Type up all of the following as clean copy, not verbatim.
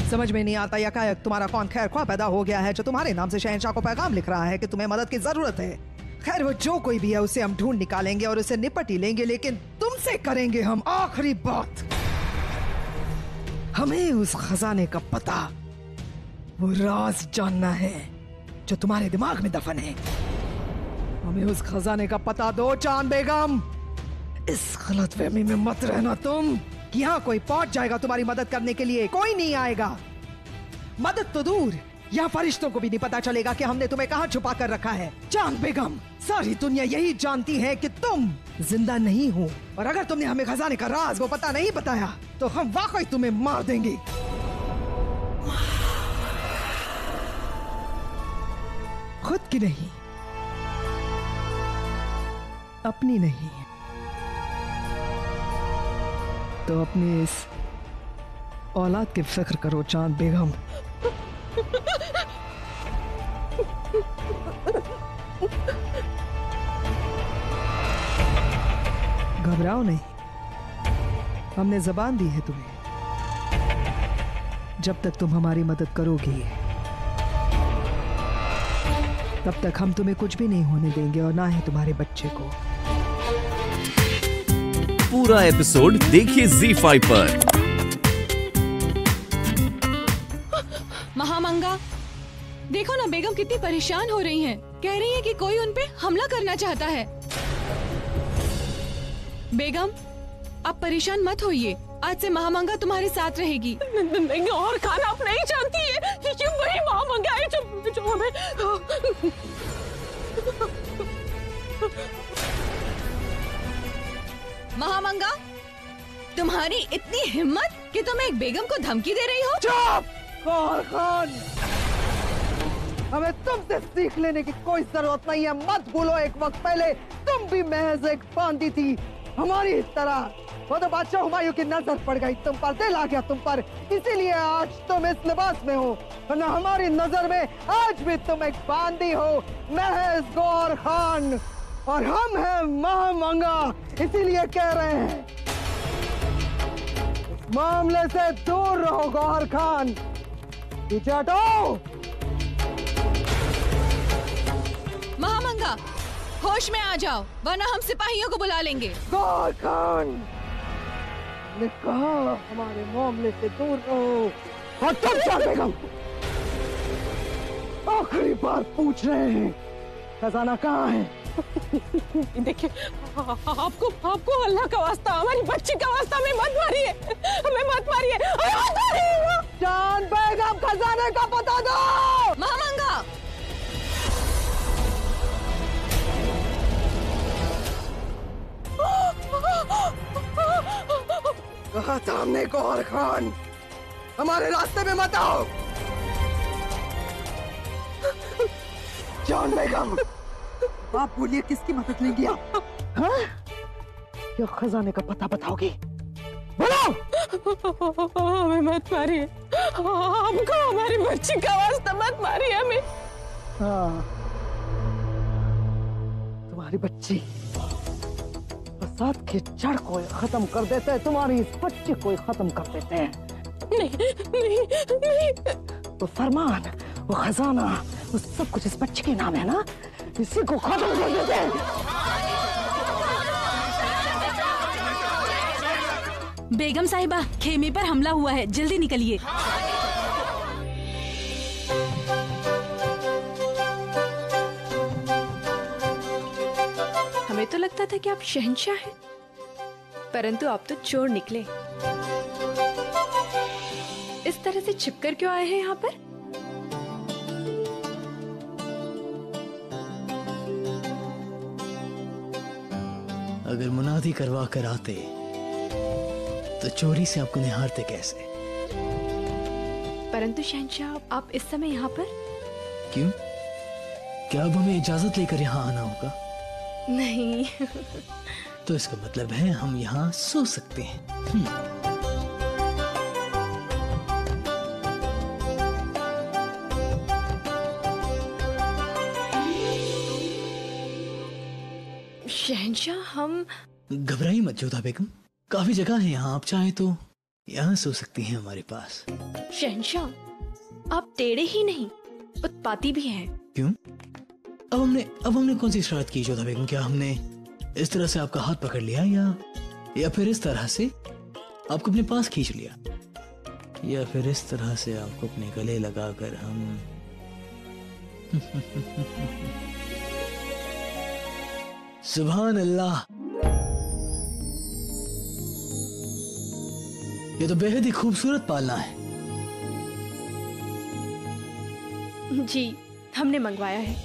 समझ में नहीं आता यकायक तुम्हारा कौन खैर ख्वाह पैदा हो गया है जो तुम्हारे नाम से शहंशाह को पैगाम लिख रहा है कि तुम्हें मदद की जरूरत है। खैर वो जो कोई भी है उसे हम ढूंढ निकालेंगे और उसे निपट ही लेंगे, लेकिन तुमसे करेंगे हम आखिरी बात। हमें उस खजाने का पता, वो राज जानना है जो तुम्हारे दिमाग में दफन है। हमें उस खजाने का पता दो चांद बेगम। इस गलतफहमी में मत रहना तुम कि यहाँ कोई पहुंच जाएगा तुम्हारी मदद करने के लिए। कोई नहीं आएगा। मदद तो दूर, यहाँ फरिश्तों को भी नहीं पता चलेगा कि हमने तुम्हें कहाँ छुपा कर रखा है। चांद बेगम, सारी दुनिया यही जानती है कि तुम जिंदा नहीं हो, और अगर तुमने हमें खजाने का राज वो पता नहीं बताया तो हम वाकई तुम्हें मार देंगे। खुद की नहीं, अपनी नहीं, तो अपनी इस औलाद की फिक्र करो चांद बेगम। घबराओ नहीं, हमने जबान दी है तुम्हें, जब तक तुम हमारी मदद करोगी तब तक हम तुम्हें कुछ भी नहीं होने देंगे, और ना ही तुम्हारे बच्चे को। पूरा एपिसोड देखिए ZEE5 पर। महामंगा, देखो ना बेगम कितनी परेशान हो रही हैं। कह रही हैं कि कोई उन पे हमला करना चाहता है। बेगम, आप परेशान मत होइए, आज से महामंगा तुम्हारे साथ रहेगी। और खाना आप नहीं जानती है, ये वही महामंगा है जो हमें। महामंगा, तुम्हारी इतनी हिम्मत कि तुम एक बेगम को धमकी दे रही हो? चुप गौहर खान, हमें तुमसे सीख लेने की कोई जरूरत नहीं है। मत भूलो एक वक्त पहले तुम भी महज एक बांदी थी हमारी तरह। वो तो बादशाह हुमायूं की नजर पड़ गई तुम पर, दिल आ गया तुम पर, इसीलिए आज तुम इस लिबास में हो, वरना हमारी नजर में आज भी तुम एक बांदी हो, महज गौहर खान, और हम हैं महामंगा। इसीलिए कह रहे हैं इस मामले से दूर रहो गौहर खान, पीछे हटो। महामंगा, होश में आ जाओ, वरना हम सिपाहियों को बुला लेंगे। गौहर खान ने कहा हमारे मामले से दूर रहो। और तुम चांद बेगम, आखिरी बार पूछ रहे हैं, खजाना कहाँ है? देखिए, आपको अल्लाह का वास्ता, हमारी बच्ची का वास्ता, हमें मत मारिए, हमें मत मारिए, हमें मत मारिए। चांद बेगम, खजाने का पता दो। महामंगा, कहा था हमने गौहर खान, हमारे रास्ते में मत आओ। चांद बेगम, आप बोलिए किसकी मदद लेंगी आप? हाँ? क्या खजाने का पता बताओगी? बोलो। हमें मत मारिए, हमको हमारी बच्ची का वास्ता मत मारिए हमें। हाँ, तुम्हारी बच्ची फसाद की जड़ को खत्म कर देते हैं, तुम्हारी इस बच्ची को खत्म कर देते हैं। नहीं। वो फरमान, वो खजाना, वो सब कुछ इस बच्चे के नाम है ना, इसी को खत्म कर देते हैं। बेगम साहिबा, खेमे पर हमला हुआ है, जल्दी निकलिए। हमें तो लगता था कि आप शहंशाह हैं, परंतु आप तो चोर निकले। इस तरह से छिपकर क्यों आए हैं यहाँ पर? अगर मुनादी करवा कर आते तो चोरी से आपको निहारते कैसे? परंतु शहंशाह, आप इस समय यहाँ पर? क्यों? क्या अब हमें इजाजत लेकर यहाँ आना होगा? नहीं। तो इसका मतलब है हम यहाँ सो सकते हैं। शहंशाह, हम... घबराइए मत जोधा बेगम, काफी जगह है यहाँ, आप चाहें तो यहाँ सो सकती हैं हमारे पास। शहंशाह, आप टेढ़े ही नहीं उत्पाती भी हैं। क्यों? अब हमने कौन सी शरारत की जोधा बेगम? क्या हमने इस तरह से आपका हाथ पकड़ लिया या फिर इस तरह से आपको अपने पास खींच लिया, या फिर इस तरह से आपको अपने गले लगाकर हम सुभान अल्लाह, ये तो बेहद ही खूबसूरत पालना है। जी, हमने मंगवाया है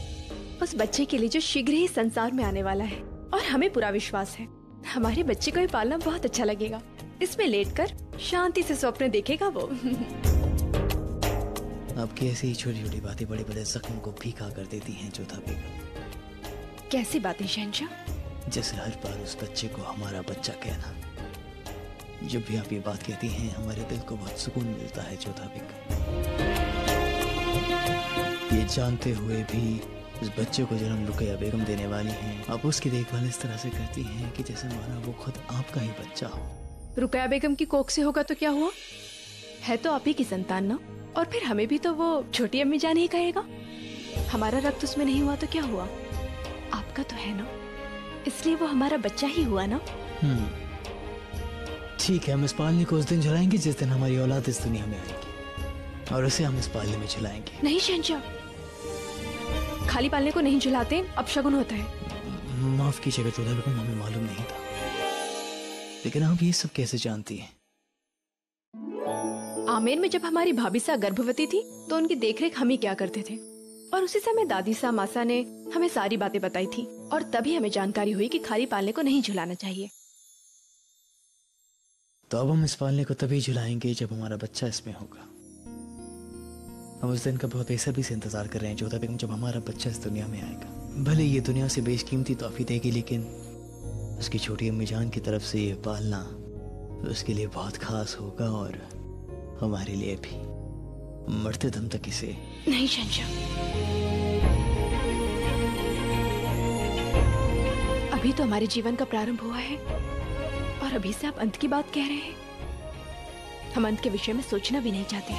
उस बच्चे के लिए जो शीघ्र ही संसार में आने वाला है, और हमें पूरा विश्वास है हमारे बच्चे को ये पालना बहुत अच्छा लगेगा। इसमें लेटकर शांति से स्वप्न देखेगा वो। आपकी ऐसी ही छोटी छोटी बातें बड़े बड़े जख्म को फीका कर देती हैं जोधा बेगम। कैसी बातें शहंशाह? जैसे हर बार उस बच्चे को हमारा बच्चा कहना। जब भी आप ये बात कहती हैं हमारे दिल को बहुत सुकून मिलता है जोधा बेगम। ये जानते हुए भी उस बच्चे को जन्म रुकैया बेगम देने वाली हैं, आप उसकी देखभाल इस तरह से करती हैं कि जैसे मानो वो खुद आपका ही बच्चा हो। रुकैया बेगम की कोख से होगा तो क्या हुआ, है तो आप ही की संतान ना। और फिर हमें भी तो वो छोटी अम्मी जान ही कहेगा। हमारा रक्त उसमें नहीं हुआ तो क्या हुआ, आपका तो है ना, इसलिए वो हमारा बच्चा ही हुआ ना। ठीक है, हम इस पालने को उस दिन जलाएंगे जिस दिन हमारी औलाद इस दुनिया में आएगी, और उसे हम इस पालने में जलाएंगे। नहीं शहंशाह, खाली पालने को नहीं जलाते, अपशगुन होता है। माफ कीजिएगा जोधा बेगम, हमें मालूम नहीं था। लेकिन आप ये सब कैसे जानती हैं? आमेर में जब हमारी भाभी सा गर्भवती थी तो उनकी देखरेख हम ही क्या करते थे, और उसी समय दादी सा मासा ने हमें सारी बातें बताई थी, और तभी हमें जानकारी हुई कि खाली पालने को नहीं झुलाना चाहिए। तो अब हम इस पालने को तभी झुलाएंगे जब हमारा बच्चा इसमें होगा। हम उस दिन का बहुत बेसब्री से इंतजार कर रहे हैं जोधा बेगम, जब हमारा बच्चा इस दुनिया में आएगा। भले ये दुनिया से बेशकीमती तोहफी देगी, लेकिन उसकी छोटी अम्मी जान की तरफ से ये पालना उसके लिए बहुत खास होगा, और हमारे लिए भी मरते दम तक इसे। नहीं शहंशाह, अभी तो हमारे जीवन का प्रारंभ हुआ है, और अभी से आप अंत की बात कह रहे हैं। हम अंत के विषय में सोचना भी नहीं चाहते।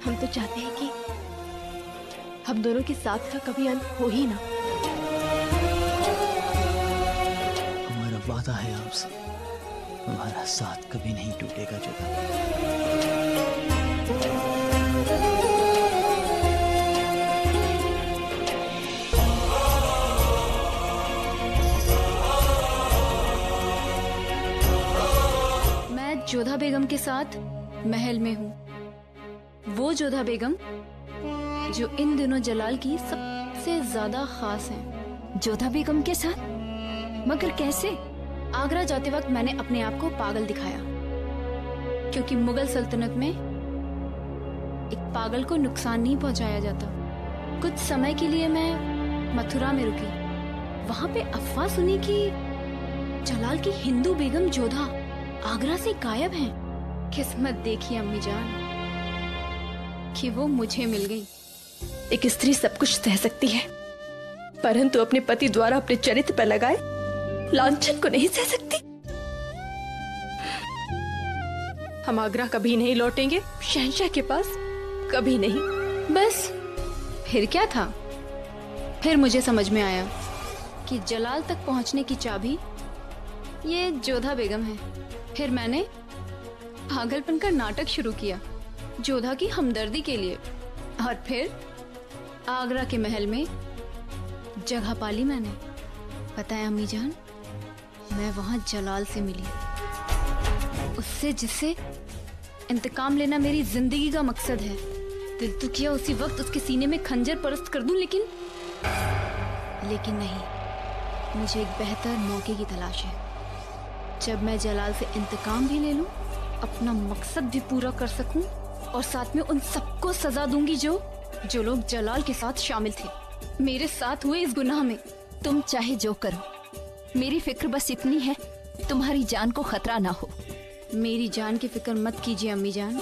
हम तो चाहते हैं कि हम दोनों के साथ का कभी अंत हो ही ना। हमारा वादा है आपसे, हमारा साथ कभी नहीं टूटेगा जोधा। मैं जोधा बेगम के साथ महल में हूँ, वो जोधा बेगम जो इन दिनों जलाल की सबसे ज्यादा खास है। जोधा बेगम के साथ? मगर कैसे? आगरा जाते वक्त मैंने अपने आप को पागल दिखाया, क्योंकि मुगल सल्तनत में एक पागल को नुकसान नहीं पहुंचाया जाता। कुछ समय के लिए मैं मथुरा में रुकी, वहां पे अफवाह सुनी कि जलाल की हिंदू बेगम जोधा आगरा से गायब हैं। किस्मत देखी अम्मी जान कि वो मुझे मिल गई। एक स्त्री सब कुछ सह सकती है, परंतु अपने पति द्वारा अपने चरित्र पर लगाए लांछन को नहीं सह सकती। हम आगरा कभी नहीं लौटेंगे, शहंशाह के पास कभी नहीं। बस फिर क्या था? फिर मुझे समझ में आया कि जलाल तक पहुंचने की चाबी ये जोधा बेगम है। फिर मैंने पागलपन का नाटक शुरू किया जोधा की हमदर्दी के लिए, और फिर आगरा के महल में जगह पाली मैंने। पता है अम्मी जान, मैं वहां जलाल से मिली, उससे जिससे इंतकाम लेना मेरी जिंदगी का मकसद है। दिल तो किया उसी वक्त उसके सीने में खंजर परस्त कर दूं, लेकिन नहीं, मुझे एक बेहतर मौके की तलाश है। जब मैं जलाल से इंतकाम भी ले लूं, अपना मकसद भी पूरा कर सकूं, और साथ में उन सबको सजा दूंगी जो लोग जलाल के साथ शामिल थे, मेरे साथ हुए इस गुनाह में। तुम चाहे जो करो, मेरी फिक्र बस इतनी है तुम्हारी जान को खतरा ना हो। मेरी जान की फिक्र मत कीजिए अम्मी जान।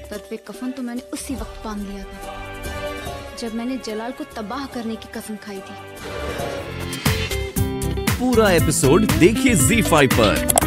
सर पे कफन तो मैंने उसी वक्त बांध लिया था जब मैंने जलाल को तबाह करने की कसम खाई थी। पूरा एपिसोड देखिए ZEE5 पर।